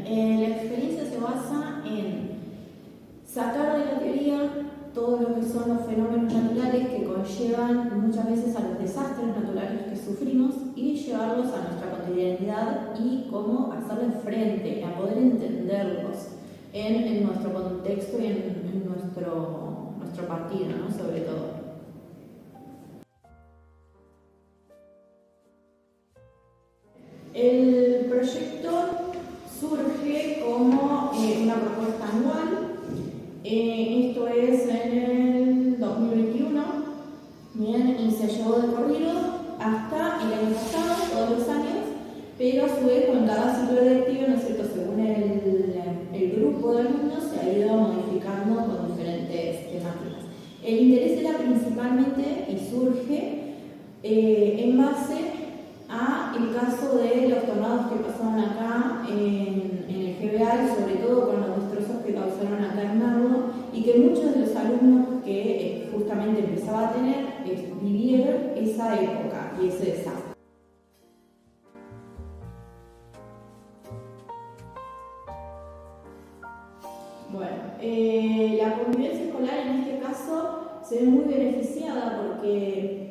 la experiencia se basa en sacar de la teoría todo lo que son los fenómenos naturales que conllevan muchas veces a los desastres naturales que sufrimos y llevarlos a nuestra cotidianidad y cómo hacerles frente, a poder entenderlos en nuestro contexto y en nuestro partido, ¿no? Sobre todo. El proyecto surge como una propuesta anual. Esto es en el 2021, bien, y se llevó de corrido hasta el año pasado, todos los años, pero a su vez con cada ciclo lectivo, ¿no es cierto?, según el grupo de alumnos se ha ido modificando con diferentes temáticas. El interés era principalmente y surge en base a el caso de los tornados que pasaron acá en el GBA y sobre todo con los destrozos que causaron acá en Nardo y que muchos de los alumnos que justamente empezaba a tener vivieron esa época y ese desastre. Bueno, la convivencia escolar en este caso se ve muy beneficiada porque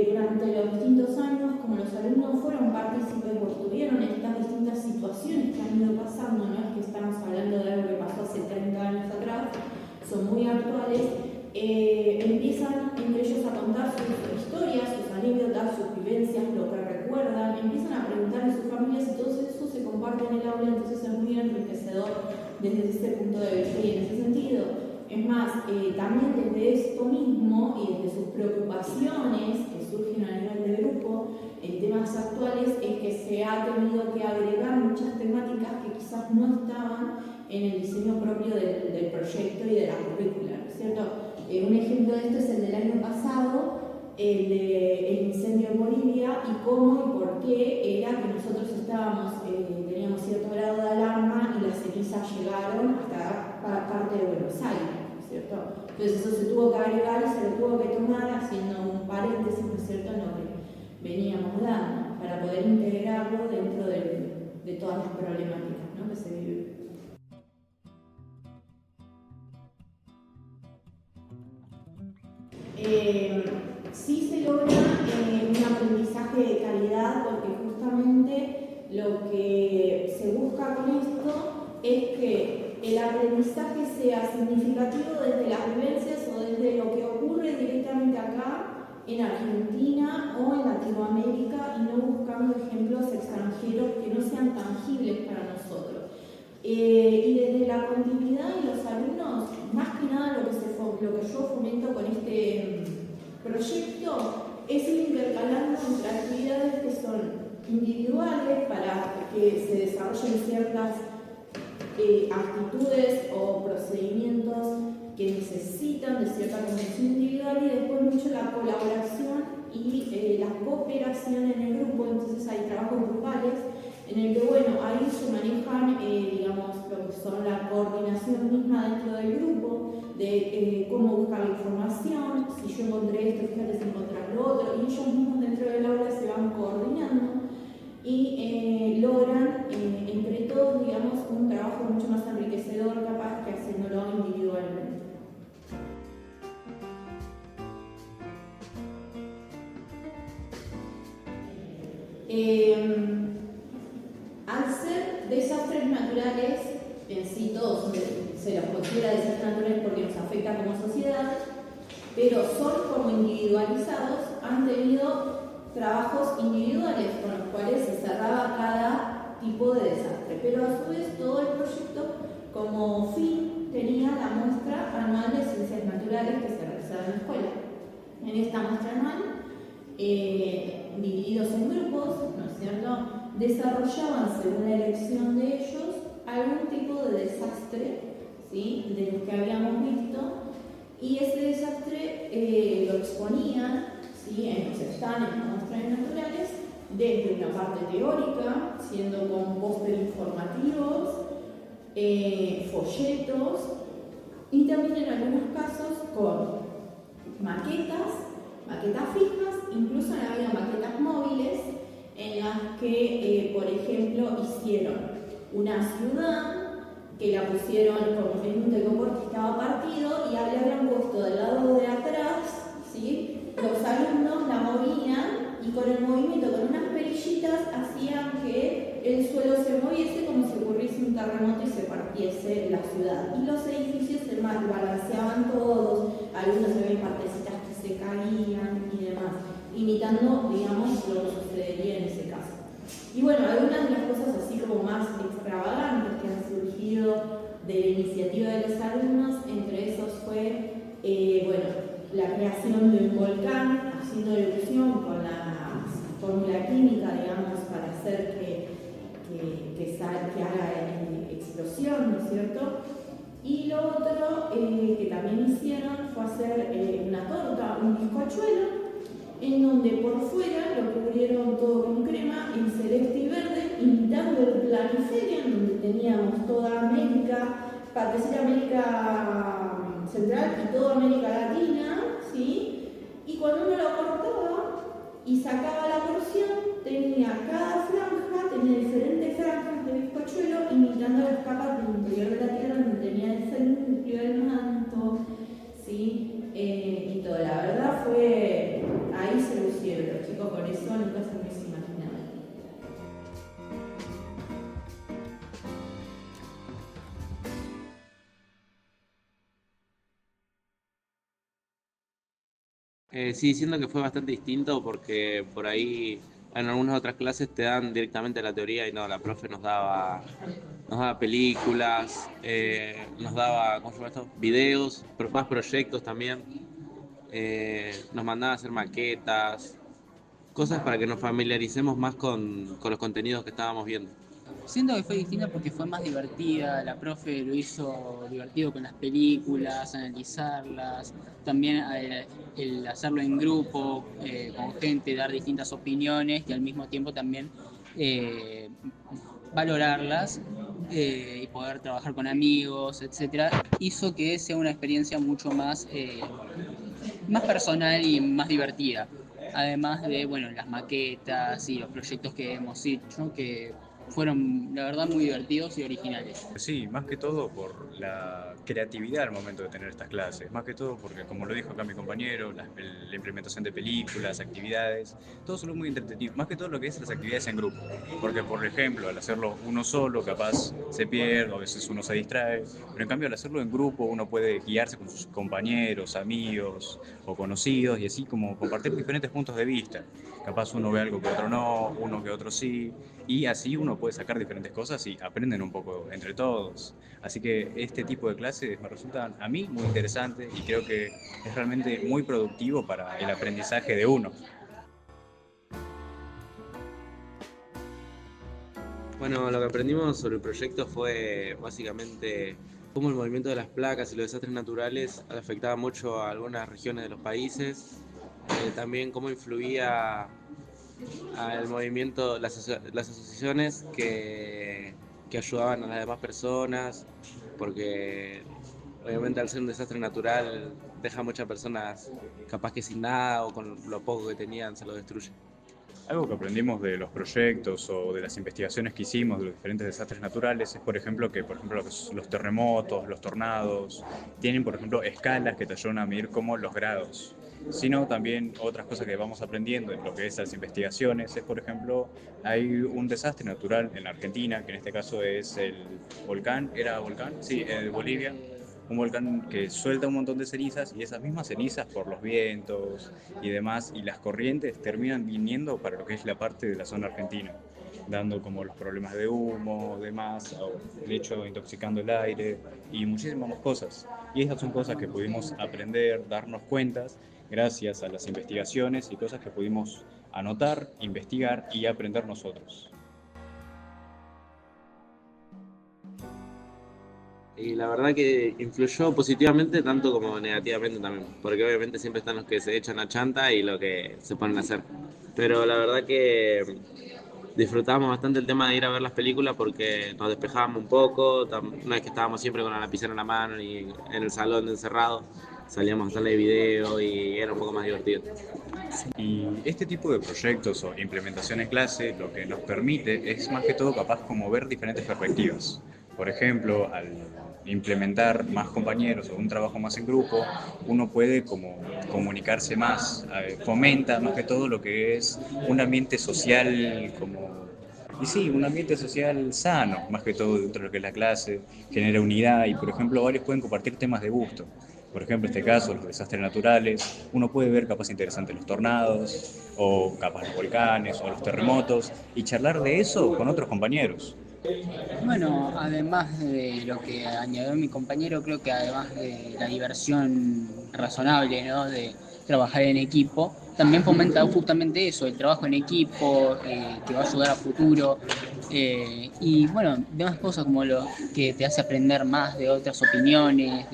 durante los distintos años, como los alumnos fueron partícipes o tuvieron estas distintas situaciones que han ido pasando, no es que estamos hablando de algo que pasó hace 30 años atrás, son muy actuales, empiezan entre ellos a contar sus historias, sus anécdotas, sus vivencias, lo que recuerdan, empiezan a preguntarle a sus familias y todo eso se comparte en el aula, entonces es muy enriquecedor desde ese punto de vista y en ese sentido. Es más, también desde esto mismo y desde sus preocupaciones que surgen a nivel de grupo en temas actuales es que se ha tenido que agregar muchas temáticas que quizás no estaban en el diseño propio del proyecto y de la currícula, ¿no es cierto? Un ejemplo de esto es el del año pasado, el incendio en Bolivia y cómo y por qué era que nosotros teníamos cierto grado de alarma y las cenizas llegaron hasta parte de Buenos Aires, ¿no es cierto? Entonces eso se tuvo que agregar y se lo tuvo que tomar haciendo un paréntesis, ¿no es cierto?, en lo que veníamos dando, para poder integrarlo dentro de todas las problemáticas, ¿no?, que se viven. Sí se logra un aprendizaje de calidad porque justamente lo que se busca con esto es que el aprendizaje sea significativo desde las vivencias o desde lo que ocurre directamente acá en Argentina o en Latinoamérica y no buscando ejemplos extranjeros que no sean tangibles para nosotros. Y desde la continuidad y los alumnos, más que nada lo que yo fomento con este proyecto es ir intercalando entre actividades que son individuales para que se desarrollen ciertas actitudes o procedimientos que necesitan de cierta condición individual y después mucho la colaboración y la cooperación en el grupo. Entonces hay trabajos grupales en el que, bueno, ahí se manejan, digamos, lo que son la coordinación misma dentro del grupo, de cómo buscar la información, si yo encontré esto, fíjate si encontrás lo otro, y ellos mismos dentro del aula se van coordinando y logran entre todos, digamos, un trabajo mucho más enriquecedor capaz que haciéndolo individualmente. Al ser desastres naturales, en sí todos se los considera desastres naturales porque nos afecta como sociedad, pero son como individualizados, han tenido trabajos individuales con los cuales se cerraba cada tipo de desastre, pero a su vez todo el proyecto como fin tenía la muestra anual de ciencias naturales que se realizaba en la escuela. En esta muestra anual, divididos en grupos, ¿no es cierto?, desarrollaban según la elección de ellos algún tipo de desastre, ¿sí?, de los que habíamos visto, y ese desastre lo exponían, ¿sí?, en los estanes, en las muestras naturales, desde una parte teórica, siendo con póster informativos, folletos, y también en algunos casos con maquetas fijas, incluso había maquetas móviles en las que, por ejemplo, hicieron una ciudad que la pusieron como en un telecomporte que estaba partido y le habían puesto del lado de atrás, ¿sí? Los alumnos la movían y con el movimiento, con unas perillitas, hacían que el suelo se moviese como si ocurriese un terremoto y se partiese la ciudad. Y los edificios se balanceaban todos, algunos se ven partecitas que se caían y demás, imitando, digamos, lo que sucedería en ese caso. Y bueno, algunas de las cosas así como más extravagantes que han surgido de la iniciativa de los alumnos, entre esos fue, la creación de un volcán, haciendo alusión con la fórmula química, digamos, para hacer que haga explosión, ¿no es cierto? Y lo otro que también hicieron fue hacer una torta, un bizcochuelo, en donde por fuera lo cubrieron todo con crema en celeste y verde, imitando el planiferio, en donde teníamos toda América, partecita América Central y toda América Latina, ¿sí? Y cuando uno lo cortaba y sacaba la porción, tenía cada franja, tenía diferentes franjas de bizcochuelo, imitando las capas del interior de la Tierra, donde tenía el centro del manto, ¿sí? Y todo, la verdad fue, ahí se lucieron los chicos con eso, nunca se me imaginaban. Sí, siento que fue bastante distinto porque por ahí en algunas otras clases te dan directamente la teoría y no, la profe nos daba películas, nos daba, ¿cómo se llama esto? Videos, más proyectos también, nos mandaba a hacer maquetas, cosas para que nos familiaricemos más con los contenidos que estábamos viendo. Siento que fue distinta porque fue más divertida, la profe lo hizo divertido con las películas, analizarlas, también el hacerlo en grupo, con gente, dar distintas opiniones y al mismo tiempo también eh, valorarlas y poder trabajar con amigos, etcétera, hizo que sea una experiencia mucho más personal y más divertida. Además de, bueno, las maquetas y los proyectos que hemos hecho, que fueron, la verdad, muy divertidos y originales. Sí, más que todo por la creatividad al momento de tener estas clases, más que todo porque, como lo dijo acá mi compañero, la implementación de películas, actividades, todo solo muy entretenido, más que todo lo que es las actividades en grupo, porque por ejemplo, al hacerlo uno solo, capaz se pierde, a veces uno se distrae, pero en cambio al hacerlo en grupo uno puede guiarse con sus compañeros, amigos o conocidos y así como compartir diferentes puntos de vista. Capaz uno ve algo que otro no, uno que otro sí, y así uno puede sacar diferentes cosas y aprenden un poco entre todos. Así que este tipo de clases me resultan a mí muy interesantes y creo que es realmente muy productivo para el aprendizaje de uno. Bueno, lo que aprendimos sobre el proyecto fue básicamente cómo el movimiento de las placas y los desastres naturales afectaba mucho a algunas regiones de los países, también cómo influía al movimiento, las asociaciones que ayudaban a las demás personas, porque obviamente al ser un desastre natural deja a muchas personas capaz que sin nada o con lo poco que tenían se lo destruye. Algo que aprendimos de los proyectos o de las investigaciones que hicimos de los diferentes desastres naturales es, por ejemplo, que por ejemplo los terremotos, los tornados, tienen, por ejemplo, escalas que te ayudan a medir como los grados. Sino también otras cosas que vamos aprendiendo en lo que es las investigaciones es, por ejemplo, hay un desastre natural en la Argentina, que en este caso es el volcán, ¿era volcán? Sí, de Bolivia, un volcán que suelta un montón de cenizas y esas mismas cenizas por los vientos y demás y las corrientes terminan viniendo para lo que es la parte de la zona argentina, dando como los problemas de humo, demás, o el hecho intoxicando el aire y muchísimas más cosas. Y esas son cosas que pudimos aprender, darnos cuentas gracias a las investigaciones y cosas que pudimos anotar, investigar y aprender nosotros. Y la verdad que influyó positivamente tanto como negativamente también, porque obviamente siempre están los que se echan a chanta y los que se ponen a hacer. Pero la verdad que disfrutábamos bastante el tema de ir a ver las películas porque nos despejábamos un poco, no es que estábamos siempre con la lapicera en la mano y en el salón encerrado. salíamos a sala de video y era un poco más divertido. Y este tipo de proyectos o implementación en clase lo que nos permite es más que todo capaz como ver diferentes perspectivas. Por ejemplo, al implementar más compañeros o un trabajo más en grupo, uno puede como comunicarse más, fomenta más que todo lo que es un ambiente social como... Y sí, un ambiente social sano, más que todo dentro de lo que es la clase, genera unidad y, por ejemplo, varios pueden compartir temas de gusto. Por ejemplo, en este caso, los desastres naturales, uno puede ver capaz interesante los tornados, o capaz los volcanes, o los terremotos, y charlar de eso con otros compañeros. Bueno, además de lo que añadió mi compañero, creo que además de la diversión razonable, ¿no? De trabajar en equipo, también fomenta justamente eso, el trabajo en equipo, que va a ayudar a futuro, y bueno, demás cosas como lo que te hace aprender más de otras opiniones,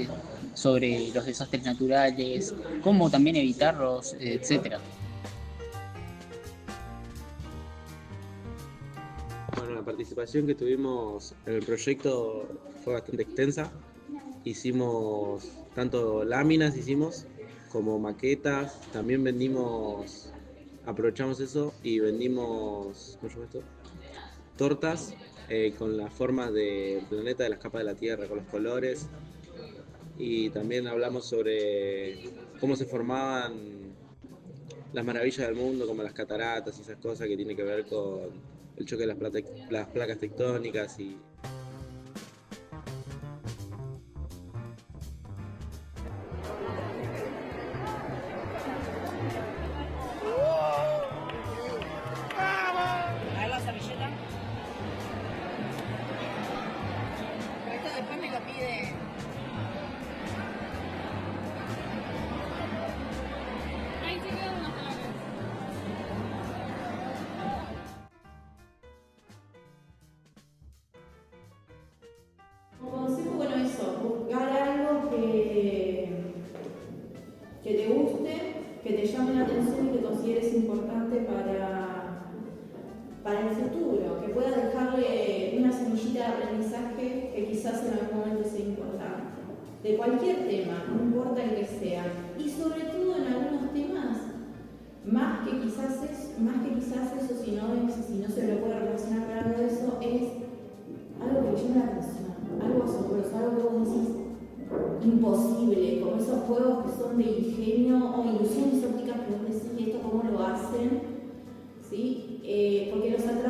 sobre los desastres naturales, cómo también evitarlos, etcétera. Bueno, la participación que tuvimos en el proyecto fue bastante extensa. Hicimos tanto láminas como maquetas. También aprovechamos eso y vendimos, ¿cómo se llama esto? Tortas con las formas del planeta, de las capas de la Tierra, con los colores. Y también hablamos sobre cómo se formaban las maravillas del mundo, como las cataratas y esas cosas que tienen que ver con el choque de las placas tectónicas y... La servilleta. Esto después me lo pide. Ahí te quedan unas palabras. Como consejo, bueno, eso, buscar algo que te guste, que te llame la atención y que consideres importante para el futuro, que pueda dejarle una semillita de aprendizaje que quizás en algún momento sea importante. De cualquier tema, no importa el que sea. Y sobre todo en algunos temas, más que quizás eso, si no se lo puede relacionar con algo de eso, es algo que llama la atención, algo asombroso, algo que vos decís imposible, como esos juegos que son de ingenio o ilusiones ópticas que vos decís, ¿esto cómo lo hacen? ¿Sí? Porque los atrae